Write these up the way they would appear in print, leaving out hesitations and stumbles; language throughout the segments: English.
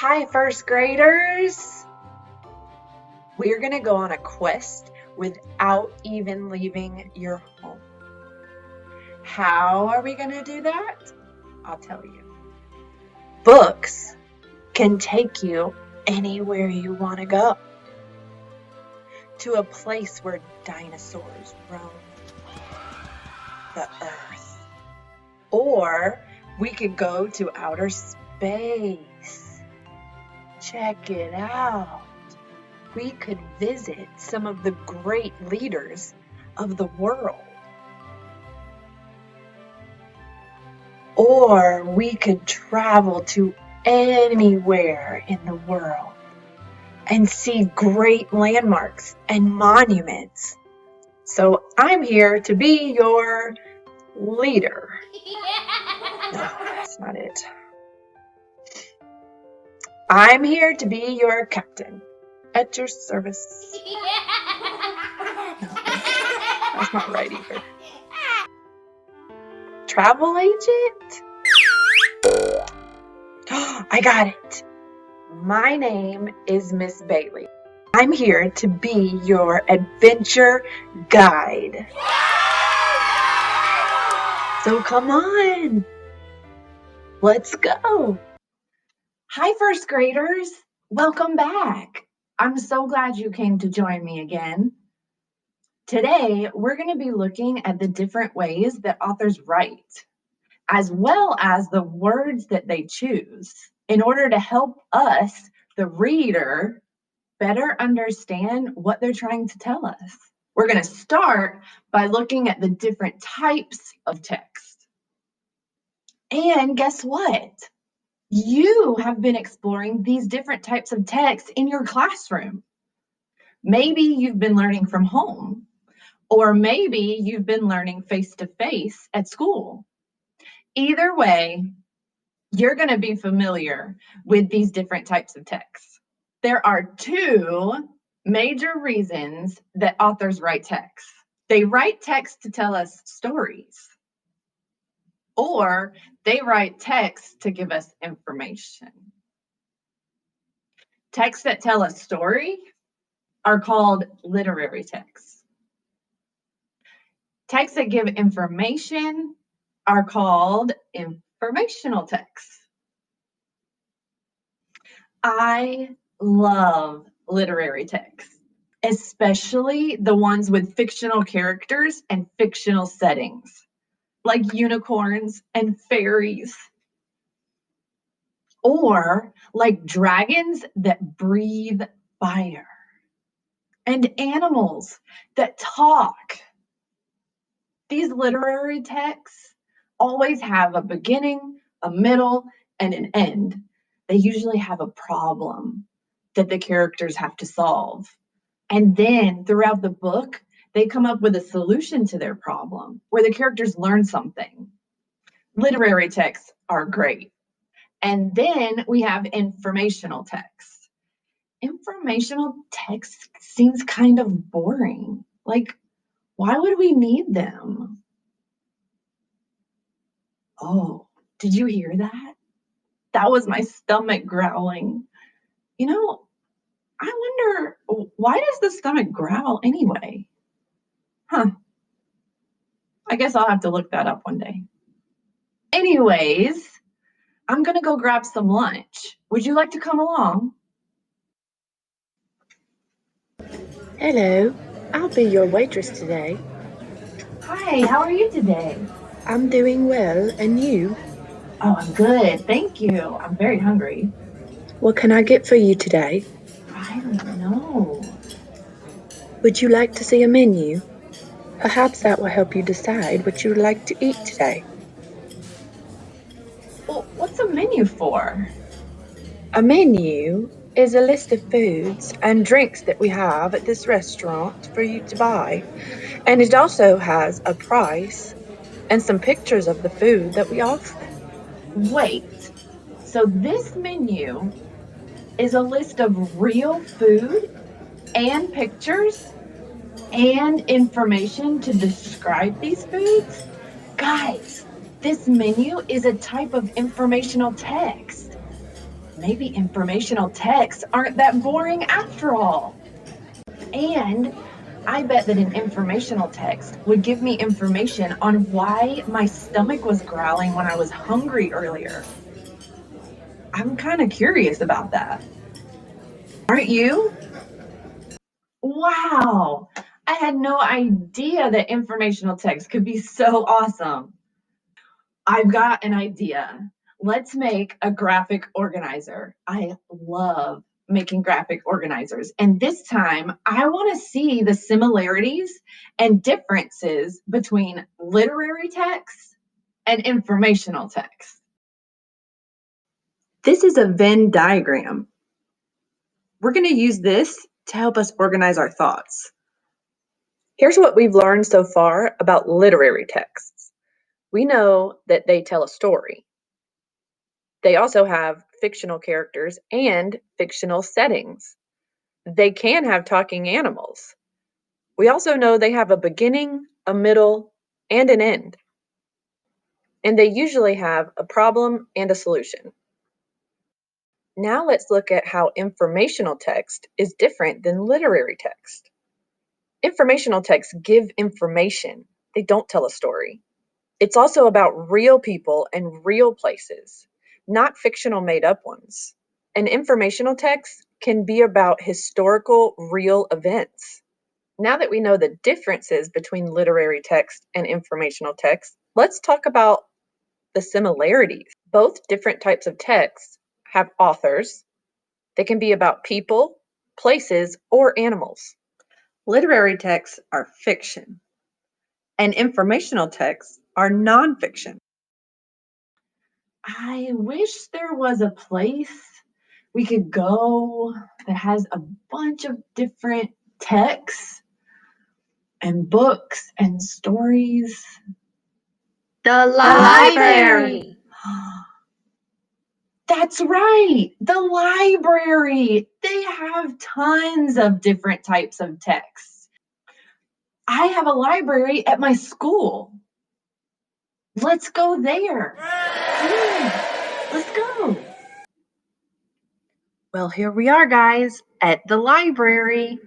Hi, first graders! We're going to go on a quest without even leaving your home. How are we going to do that? I'll tell you. Books can take you anywhere you want to go. To a place where dinosaurs roam the earth. Or we could go to outer space. Check it out. We could visit some of the great leaders of the world. Or we could travel to anywhere in the world and see great landmarks and monuments. So I'm here to be your leader. No, that's not it. I'm here to be your captain. At your service. No, that's not right either. Travel agent? I got it. My name is Miss Bailey. I'm here to be your adventure guide. So come on. Let's go. Hi, first graders. Welcome back. I'm so glad you came to join me again. Today, we're going to be looking at the different ways that authors write, as well as the words that they choose in order to help us, the reader, better understand what they're trying to tell us. We're going to start by looking at the different types of text. And guess what? You have been exploring these different types of text in your classroom. Maybe you've been learning from home, or maybe you've been learning face-to-face at school. Either way, you're going to be familiar with these different types of text. There are two major reasons that authors write text. They write text to tell us stories, or they write text to give us information. Texts that tell a story are called literary texts. Texts that give information are called informational texts. I love literary texts, especially the ones with fictional characters and fictional settings, like unicorns and fairies, or like dragons that breathe fire, and animals that talk. These literary texts always have a beginning, a middle, and an end. They usually have a problem that the characters have to solve. And then throughout the book, they come up with a solution to their problem where the characters learn something. Literary texts are great. And then we have informational texts. Informational text seems kind of boring. Like, why would we need them? Oh, did you hear that? That was my stomach growling. You know, I wonder, why does the stomach growl anyway? Huh. I guess I'll have to look that up one day. Anyways, I'm going to go grab some lunch. Would you like to come along? Hello, I'll be your waitress today. Hi, how are you today? I'm doing well, and you? Oh, I'm good. Thank you. I'm very hungry. What can I get for you today? I don't know. Would you like to see a menu? Perhaps that will help you decide what you would like to eat today. Well, what's a menu for? A menu is a list of foods and drinks that we have at this restaurant for you to buy. And it also has a price and some pictures of the food that we offer. Wait, so this menu is a list of real food and pictures and information to describe these foods? Guys, this menu is a type of informational text. Maybe informational texts aren't that boring after all. And I bet that an informational text would give me information on why my stomach was growling when I was hungry earlier. I'm kind of curious about that. Aren't you? Wow. I had no idea that informational text could be so awesome. I've got an idea. Let's make a graphic organizer. I love making graphic organizers. And this time, I want to see the similarities and differences between literary text and informational text. This is a Venn diagram. We're going to use this to help us organize our thoughts. Here's what we've learned so far about literary texts. We know that they tell a story. They also have fictional characters and fictional settings. They can have talking animals. We also know they have a beginning, a middle, and an end. And they usually have a problem and a solution. Now let's look at how informational text is different than literary text. Informational texts give information. They don't tell a story. It's also about real people and real places, not fictional made up ones. An informational text can be about historical, real events. Now that we know the differences between literary text and informational text, let's talk about the similarities. Both different types of texts have authors. They can be about people, places, or animals. Literary texts are fiction, and informational texts are nonfiction. I wish there was a place we could go that has a bunch of different texts and books and stories. The library. That's right, the library. They have tons of different types of texts. I have a library at my school. Let's go there. Yeah, let's go. Well, here we are, guys, at the library.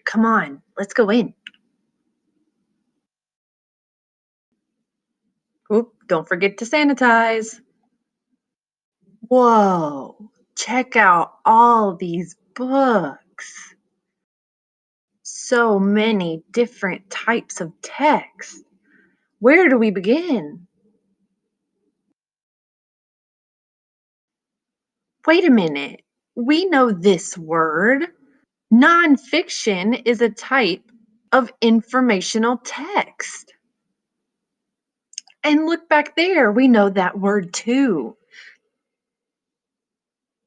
Come on, let's go in. Oop, don't forget to sanitize. Whoa, check out all these books. So many different types of text. Where do we begin? Wait a minute. We know this word. Nonfiction is a type of informational text. And look back there, we know that word too.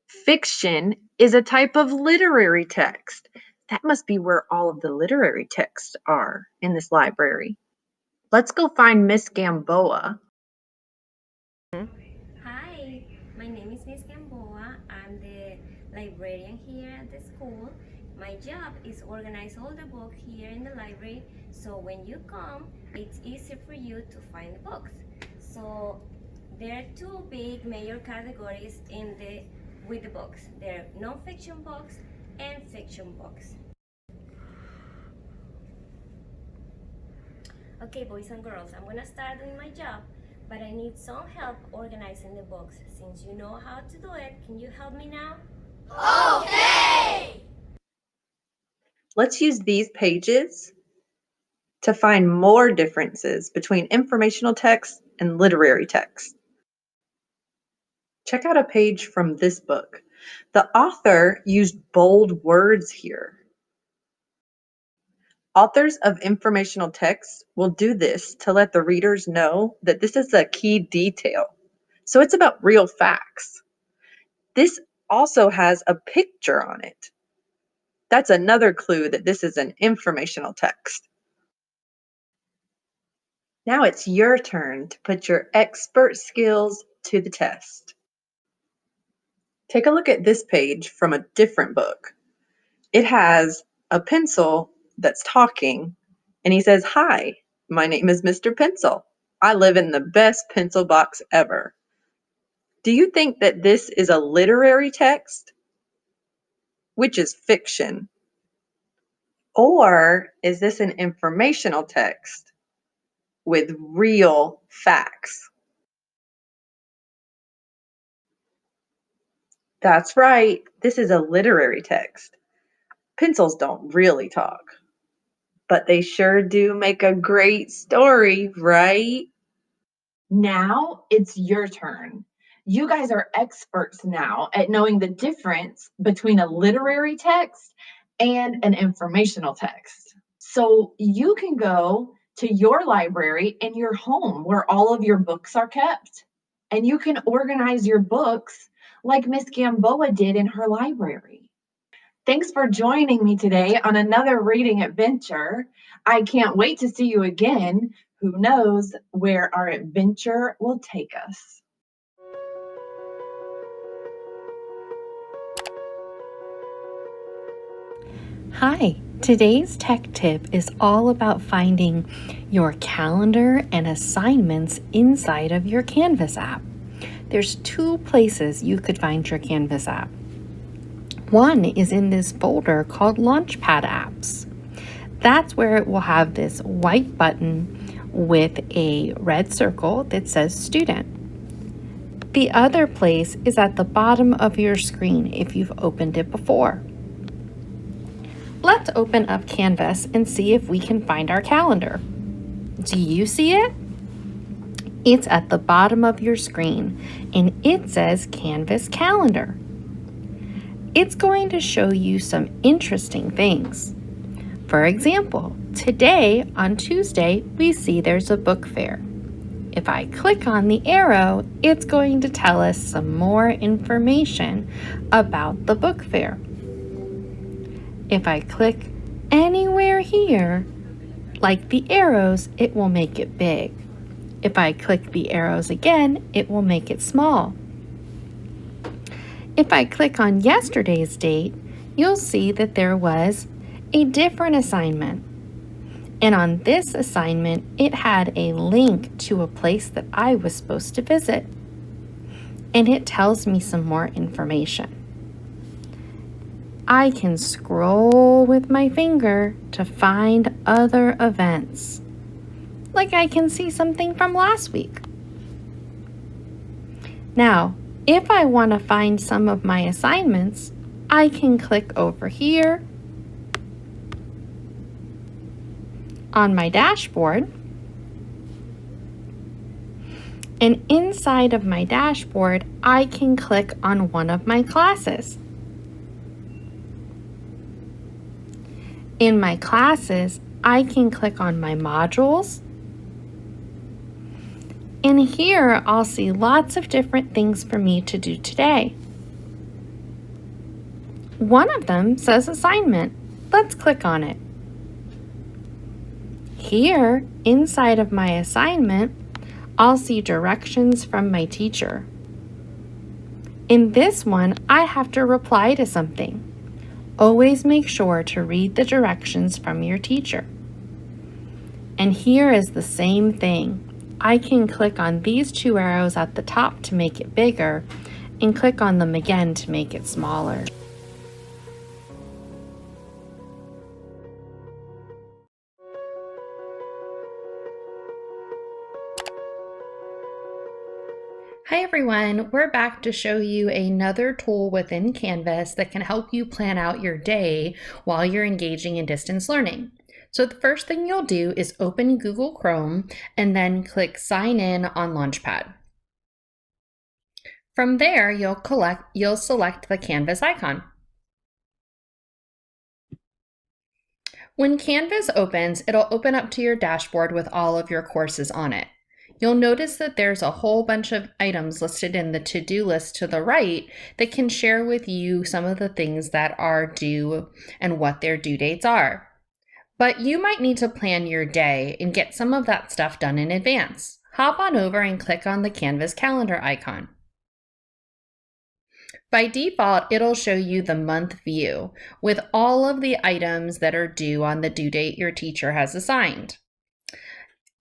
Fiction is a type of literary text. That must be where all of the literary texts are in this library. Let's go find Miss Gamboa. Hi, my name is Miss Gamboa. I'm the librarian here at the school. My job is organize all the books here in the library, so when you come, it's easy for you to find the books. So there are two big major categories with the books. There are non-fiction books and fiction books. Okay, boys and girls, I'm gonna start doing my job, but I need some help organizing the books. Since you know how to do it, can you help me now? Okay! Let's use these pages to find more differences between informational text and literary text. Check out a page from this book. The author used bold words here. Authors of informational texts will do this to let the readers know that this is a key detail. So it's about real facts. This also has a picture on it. That's another clue that this is an informational text. Now it's your turn to put your expert skills to the test. Take a look at this page from a different book. It has a pencil that's talking, and he says, "Hi, my name is Mr. Pencil. I live in the best pencil box ever." Do you think that this is a literary text, which is fiction? Or is this an informational text with real facts? That's right, this is a literary text. Pencils don't really talk, but they sure do make a great story, right? Now it's your turn. You guys are experts now at knowing the difference between a literary text and an informational text. So you can go to your library in your home where all of your books are kept, and you can organize your books like Miss Gamboa did in her library. Thanks for joining me today on another reading adventure. I can't wait to see you again. Who knows where our adventure will take us? Hi, today's tech tip is all about finding your calendar and assignments inside of your Canvas app. There's two places you could find your Canvas app. One is in this folder called Launchpad Apps. That's where it will have this white button with a red circle that says Student. The other place is at the bottom of your screen if you've opened it before. Let's open up Canvas and see if we can find our calendar. Do you see it? It's at the bottom of your screen and it says Canvas Calendar. It's going to show you some interesting things. For example, today on Tuesday, we see there's a book fair. If I click on the arrow, it's going to tell us some more information about the book fair. If I click anywhere here, like the arrows, it will make it big. If I click the arrows again, it will make it small. If I click on yesterday's date, you'll see that there was a different assignment. And on this assignment, it had a link to a place that I was supposed to visit. And it tells me some more information. I can scroll with my finger to find other events. Like I can see something from last week. Now, if I want to find some of my assignments, I can click over here on my dashboard. And inside of my dashboard, I can click on one of my classes. In my classes, I can click on my modules. And here I'll see lots of different things for me to do today. One of them says assignment. Let's click on it. Here, inside of my assignment, I'll see directions from my teacher. In this one, I have to reply to something. Always make sure to read the directions from your teacher. And here is the same thing. I can click on these two arrows at the top to make it bigger and click on them again to make it smaller. Hi everyone, we're back to show you another tool within Canvas that can help you plan out your day while you're engaging in distance learning. So the first thing you'll do is open Google Chrome and then click Sign In on Launchpad. From there, you'll select the Canvas icon. When Canvas opens, it'll open up to your dashboard with all of your courses on it. You'll notice that there's a whole bunch of items listed in the to-do list to the right that can share with you some of the things that are due and what their due dates are. But you might need to plan your day and get some of that stuff done in advance. Hop on over and click on the Canvas calendar icon. By default, it'll show you the month view with all of the items that are due on the due date your teacher has assigned.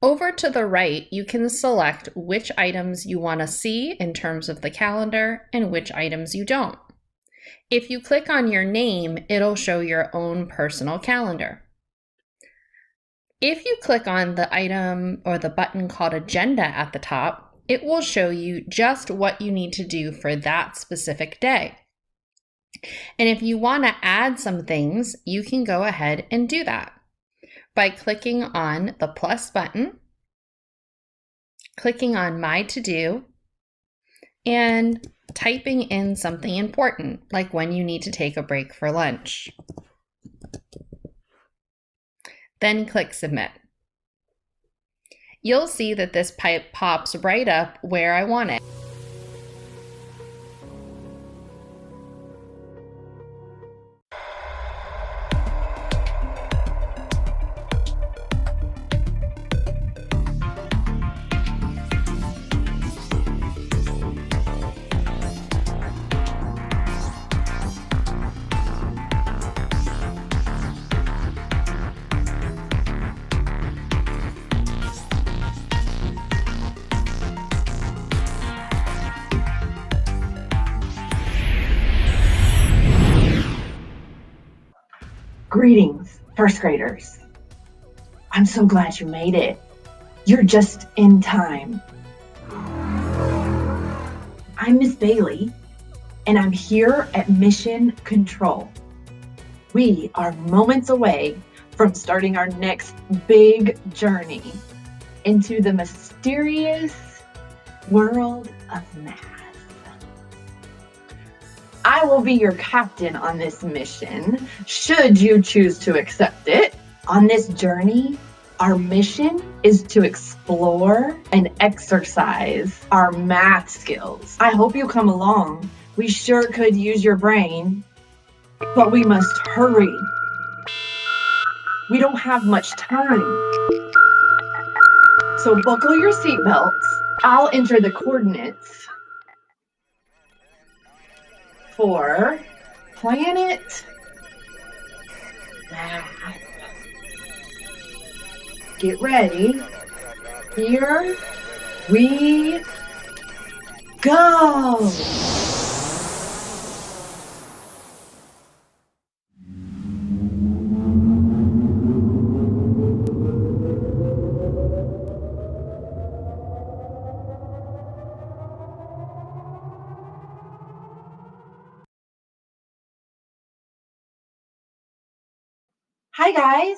Over to the right, you can select which items you want to see in terms of the calendar and which items you don't. If you click on your name, it'll show your own personal calendar. If you click on the item or the button called Agenda at the top, it will show you just what you need to do for that specific day. And if you want to add some things, you can go ahead and do that by clicking on the plus button, clicking on My To Do, and typing in something important, like when you need to take a break for lunch. Then click Submit. You'll see that this pipe pops right up where I want it. Greetings, first graders. I'm so glad you made it. You're just in time. I'm Miss Bailey, and I'm here at Mission Control. We are moments away from starting our next big journey into the mysterious world of math. I will be your captain on this mission, should you choose to accept it. On this journey, our mission is to explore and exercise our math skills. I hope you come along. We sure could use your brain, but we must hurry. We don't have much time. So buckle your seatbelts. I'll enter the coordinates for Planet Math. Get ready. Here we go. Hi guys,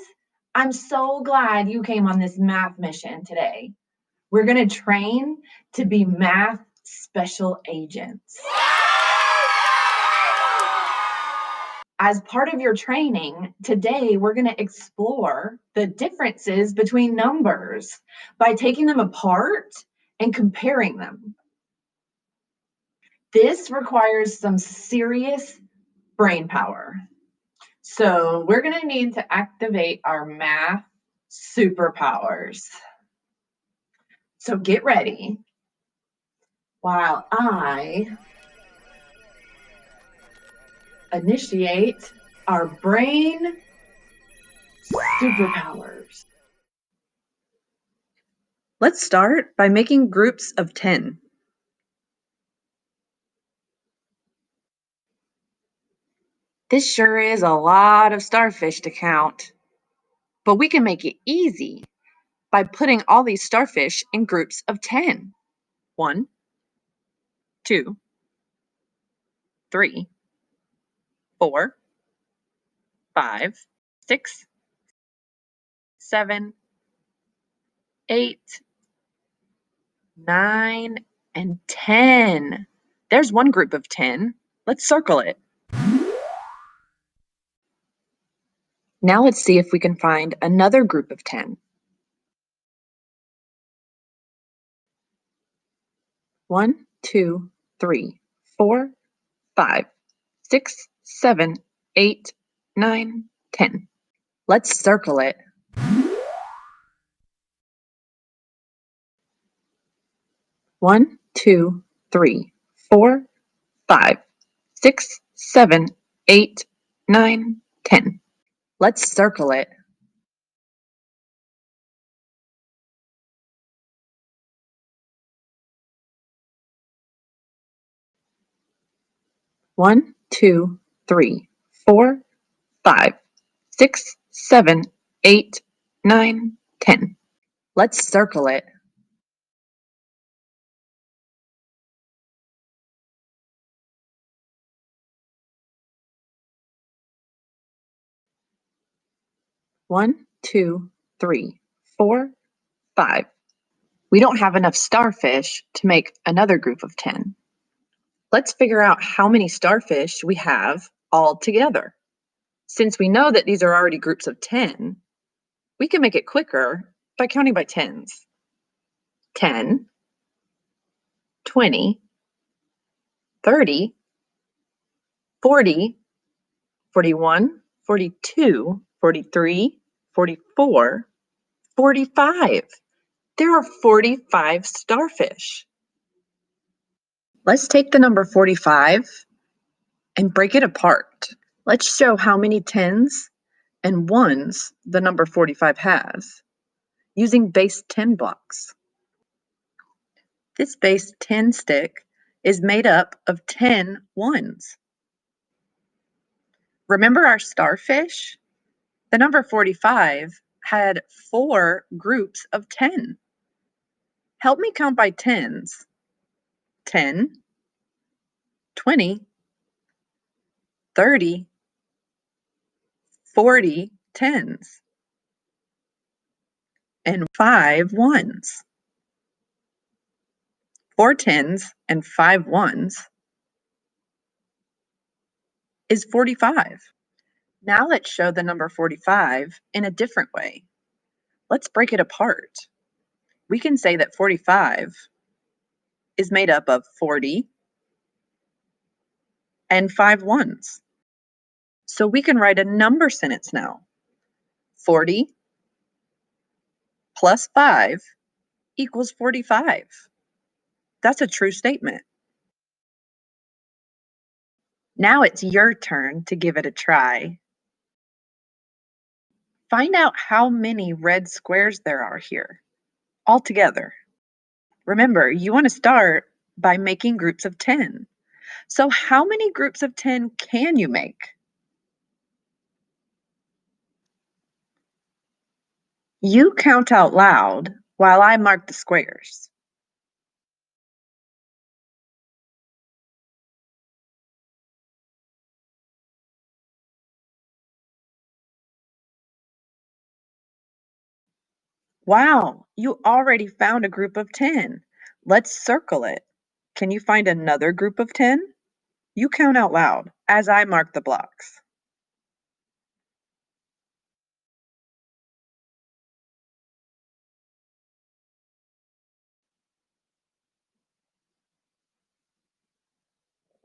I'm so glad you came on this math mission today. We're going to train to be math special agents. As part of your training, today we're going to explore the differences between numbers by taking them apart and comparing them. This requires some serious brain power. So we're going to need to activate our math superpowers. So get ready while I initiate our brain superpowers. Let's start by making groups of 10. This sure is a lot of starfish to count, but we can make it easy by putting all these starfish in groups of 10. 1, 2, 3, 4, 5, 6, 7, 8, 9, and 10. There's one group of 10. Let's circle it. Now let's see if we can find another group of 10. 1, 2, 3, 4, 5, 6, 7, 8, 9, 10. Let's circle it. One, 2, 3, 4, 5, 6, 7, 8, 9, 10. Let's circle it. 1, 2, 3, 4, 5, 6, 7, 8, 9, 10. Let's circle it. One, 2, 3, 4, 5. We don't have enough starfish to make another group of 10. Let's figure out how many starfish we have all together. Since we know that these are already groups of 10, we can make it quicker by counting by tens. 10, 20, 30, 40, 41, 42, 43, 44, 45. There are 45 starfish. Let's take the number 45 and break it apart. Let's show how many tens and ones the number 45 has using base 10 blocks. This base 10 stick is made up of 10 ones. Remember our starfish? The number 45 had 4 groups of 10. Help me count by tens. 10, 20, 30, 40 tens, and 5 ones. 4 tens and 5 ones is 45. Now let's show the number 45 in a different way. Let's break it apart. We can say that 45 is made up of 40 and 5 ones. So we can write a number sentence now. 40 plus 5 equals 45. That's a true statement. Now it's your turn to give it a try. Find out how many red squares there are here, all together. Remember, you want to start by making groups of 10. So how many groups of 10 can you make? You count out loud while I mark the squares. Wow, you already found a group of 10. Let's circle it. Can you find another group of 10? You count out loud as I mark the blocks.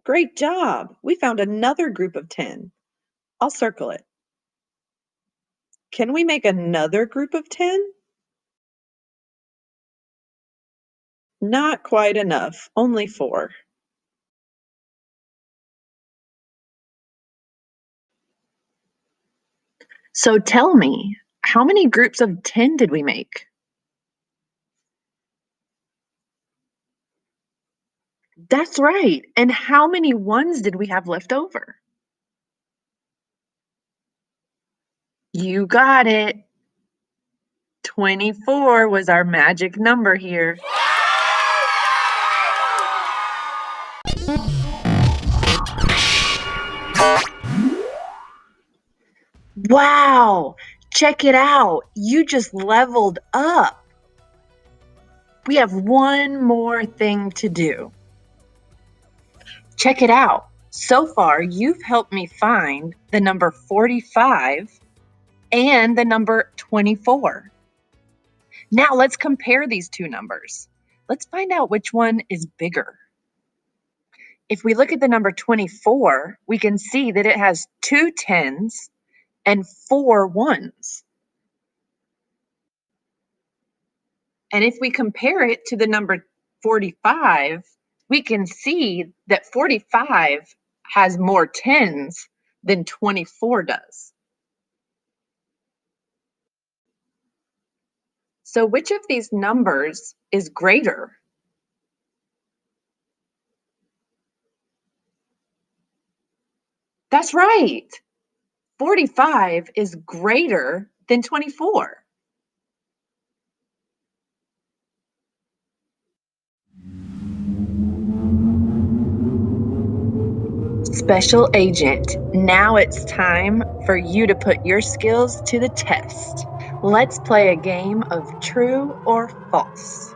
Great job! We found another group of 10. I'll circle it. Can we make another group of 10? Not quite enough, only 4. So tell me, how many groups of 10 did we make? That's right. And how many ones did we have left over? You got it. 24 was our magic number here. Wow, check it out. You just leveled up. We have one more thing to do. Check it out. So far, you've helped me find the number 45 and the number 24. Now let's compare these two numbers. Let's find out which one is bigger. If we look at the number 24, we can see that it has 2 tens and 4 ones. And if we compare it to the number 45, we can see that 45 has more tens than 24 does. So which of these numbers is greater? That's right. 45 is greater than 24. Special Agent, now it's time for you to put your skills to the test. Let's play a game of true or false.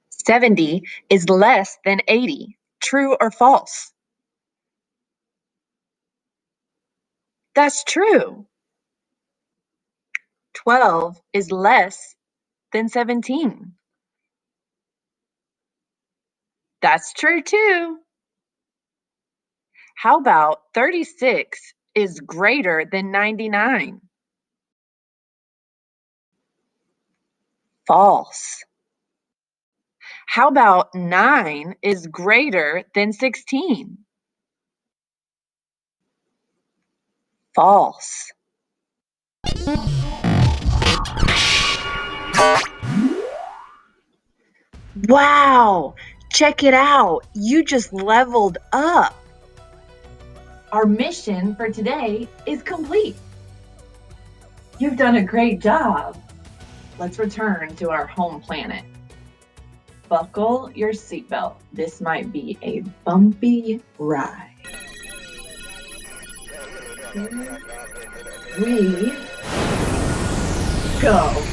70 is less than 80. True or false? That's true. 12 is less than 17. That's true too. How about 36 is greater than 99? False. How about 9 is greater than 16? False. Wow, check it out. You just leveled up. Our mission for today is complete. You've done a great job. Let's return to our home planet. Buckle your seatbelt. This might be a bumpy ride. Here we go.